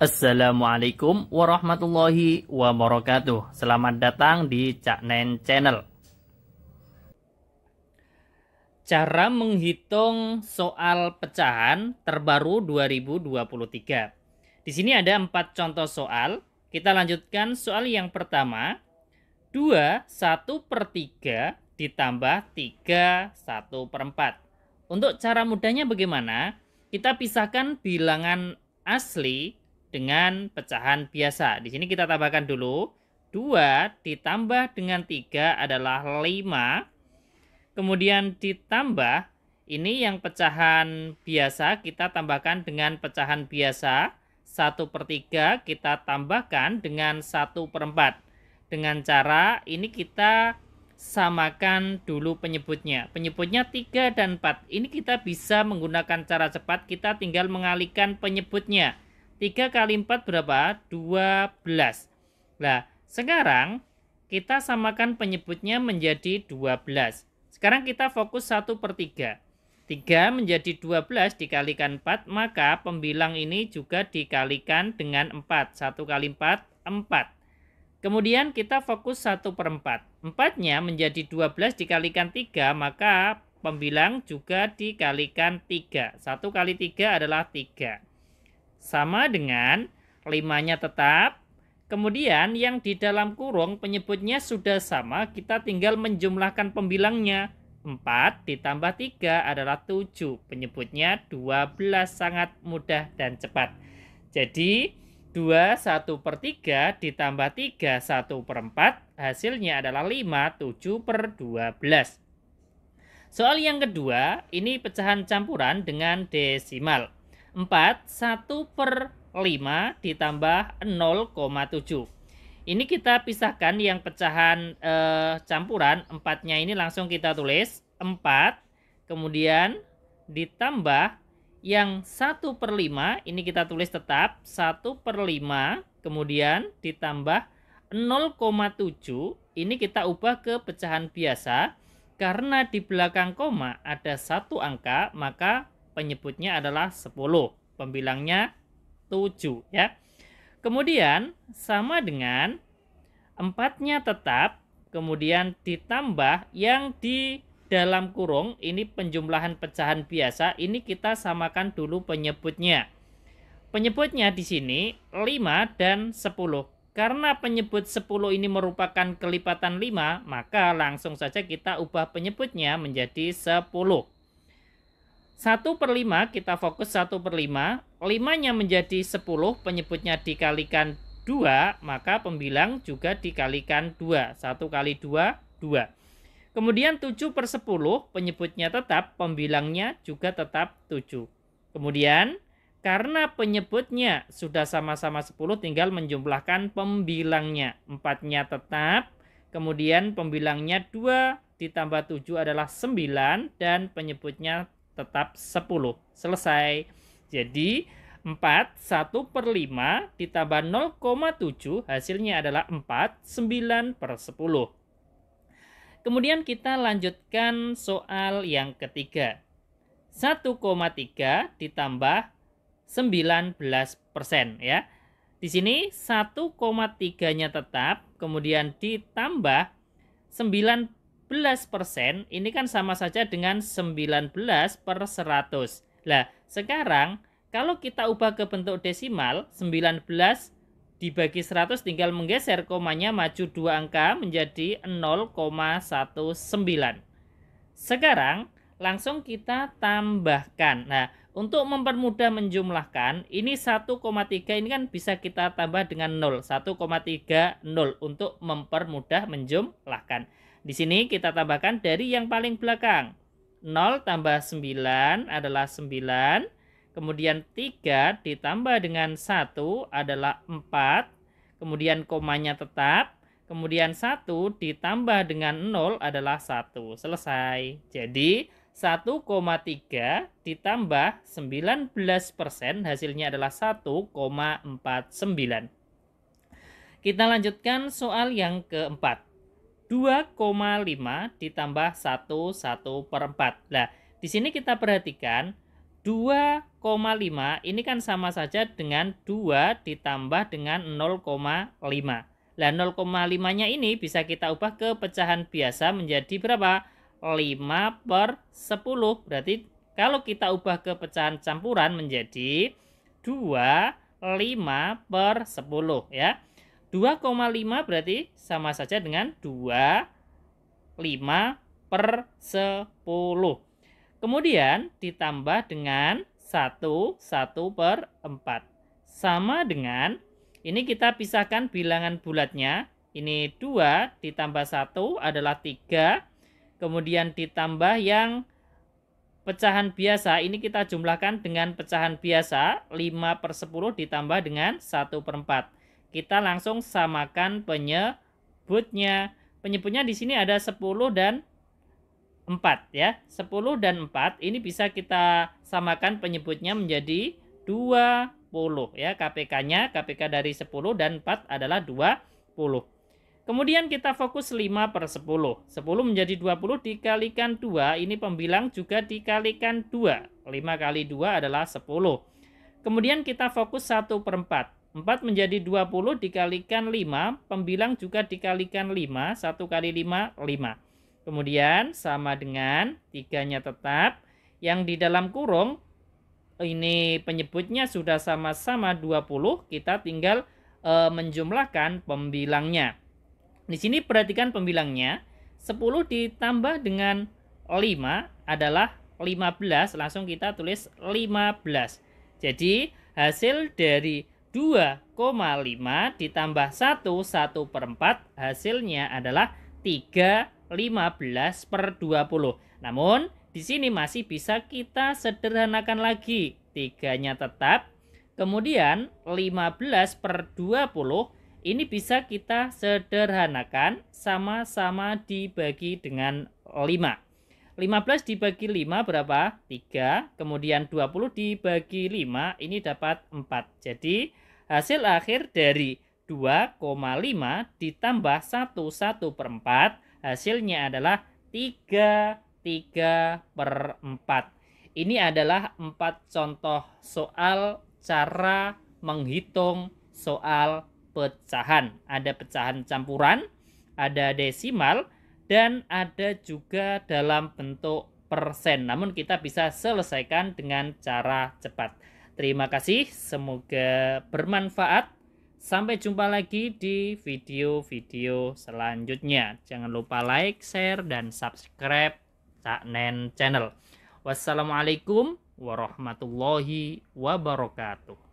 Assalamualaikum warahmatullahi wabarakatuh. Selamat datang di Cak Nen Channel. Cara menghitung soal pecahan terbaru 2023. Di sini ada 4 contoh soal. Kita lanjutkan soal yang pertama. 2 1/3 ditambah 3 1/4. Untuk cara mudahnya bagaimana? Kita pisahkan bilangan asli dengan pecahan biasa. Di sini kita tambahkan dulu. 2 ditambah dengan 3 adalah 5. Kemudian ditambah, ini yang pecahan biasa kita tambahkan dengan pecahan biasa. 1/3 kita tambahkan dengan 1/4. Dengan cara ini kita samakan dulu penyebutnya. Penyebutnya 3 dan 4. Ini kita bisa menggunakan cara cepat. Kita tinggal mengalihkan penyebutnya. 3 kali 4 berapa? 12. Nah, sekarang kita samakan penyebutnya menjadi 12. Sekarang kita fokus 1/3. 3 menjadi 12 dikalikan 4, maka pembilang ini juga dikalikan dengan 4. 1 kali 4, 4. Kemudian kita fokus 1/4. 4-nya menjadi 12 dikalikan 3, maka pembilang juga dikalikan 3. 1 kali 3 adalah 3. Sama dengan 5-nya tetap. Kemudian yang di dalam kurung penyebutnya sudah sama, kita tinggal menjumlahkan pembilangnya. 4 ditambah 3 adalah 7. Penyebutnya 12, sangat mudah dan cepat. Jadi 2 1/3 ditambah 3 1/4 hasilnya adalah 5 7/12. Soal yang kedua, ini pecahan campuran dengan desimal. 4 1/5 ditambah 0,7. Ini kita pisahkan yang pecahan campuran. 4-nya ini langsung kita tulis 4. Kemudian ditambah yang 1/5. Ini kita tulis tetap 1/5. Kemudian ditambah 0,7. Ini kita ubah ke pecahan biasa. Karena di belakang koma ada 1 angka, maka penyebutnya adalah 10. Pembilangnya 7 ya. Kemudian sama dengan 4-nya tetap, kemudian ditambah yang di dalam kurung, ini penjumlahan pecahan biasa, ini kita samakan dulu penyebutnya. Penyebutnya di sini 5 dan 10. Karena penyebut 10 ini merupakan kelipatan 5, maka langsung saja kita ubah penyebutnya menjadi 10. 1/5 kita fokus 1/5. 5-nya menjadi 10, penyebutnya dikalikan 2, maka pembilang juga dikalikan 2. 1 kali 2, 2. Kemudian 7/10, penyebutnya tetap, pembilangnya juga tetap 7. Kemudian karena penyebutnya sudah sama-sama 10, tinggal menjumlahkan pembilangnya. 4-nya tetap, kemudian pembilangnya 2 ditambah 7 adalah 9, dan penyebutnya tetap 10. Selesai. Jadi 4 1/5 ditambah 0,7 hasilnya adalah 4 9/10. Kemudian kita lanjutkan soal yang ketiga. 1,3 ditambah 19% ya. Di sini 1,3-nya tetap, kemudian ditambah 19%, ini kan sama saja dengan 19/100. Nah, sekarang kalau kita ubah ke bentuk desimal, 19 dibagi 100 tinggal menggeser komanya maju 2 angka menjadi 0,19. Sekarang langsung kita tambahkan. Nah, untuk mempermudah menjumlahkan, ini 1,3 ini kan bisa kita tambah dengan 0. 1,3 0 untuk mempermudah menjumlahkan. Di sini kita tambahkan dari yang paling belakang. 0 tambah 9 adalah 9. Kemudian 3 ditambah dengan 1 adalah 4. Kemudian komanya tetap. Kemudian 1 ditambah dengan 0 adalah 1. Selesai. Jadi 1,3 ditambah 19% hasilnya adalah 1,49. Kita lanjutkan soal yang keempat. 2,5 ditambah 1 1/4. Nah, di sini kita perhatikan 2,5 ini kan sama saja dengan 2 ditambah dengan 0,5. Lah 0,5-nya ini bisa kita ubah ke pecahan biasa menjadi berapa? 5/10. Berarti kalau kita ubah ke pecahan campuran menjadi 25/10 ya. 2,5 berarti sama saja dengan 25/10. Kemudian ditambah dengan 1/4 sama dengan, ini kita pisahkan bilangan bulatnya. Ini 2 ditambah 1 adalah 3. Kemudian ditambah yang pecahan biasa, ini kita jumlahkan dengan pecahan biasa. 5/10 ditambah dengan 1/4. Kita langsung samakan penyebutnya. Penyebutnya di sini ada 10 dan 4 ya. 10 dan 4 ini bisa kita samakan penyebutnya menjadi 20 ya. KPK dari 10 dan 4 adalah 20. Kemudian kita fokus 5/10. 10 menjadi 20 dikalikan 2, ini pembilang juga dikalikan 2. 5 kali 2 adalah 10. Kemudian kita fokus 1/4. 4 menjadi 20 dikalikan 5, pembilang juga dikalikan 5. 1 kali 5, 5. Kemudian sama dengan 3-nya tetap. Yang di dalam kurung, ini penyebutnya sudah sama-sama 20. Kita tinggal menjumlahkan pembilangnya. Di sini perhatikan pembilangnya. 10 ditambah dengan 5 adalah 15. Langsung kita tulis 15. Jadi hasil dari 2,5 ditambah 1/4 hasilnya adalah 3/15/20. Namun di sini masih bisa kita sederhanakan lagi. 3-nya tetap. Kemudian 15/20 ini bisa kita sederhanakan, sama-sama dibagi dengan 5. 15 dibagi 5 berapa? 3. Kemudian 20 dibagi 5 ini dapat 4. Jadi hasil akhir dari 2,5 ditambah 1/4 hasilnya adalah 3/4. Ini adalah 4 contoh soal cara menghitung soal pecahan. Ada pecahan campuran, ada desimal, dan ada juga dalam bentuk persen. Namun kita bisa selesaikan dengan cara cepat. Terima kasih, semoga bermanfaat. Sampai jumpa lagi di video-video selanjutnya. Jangan lupa like, share, dan subscribe Cak Nen Channel. Wassalamualaikum warahmatullahi wabarakatuh.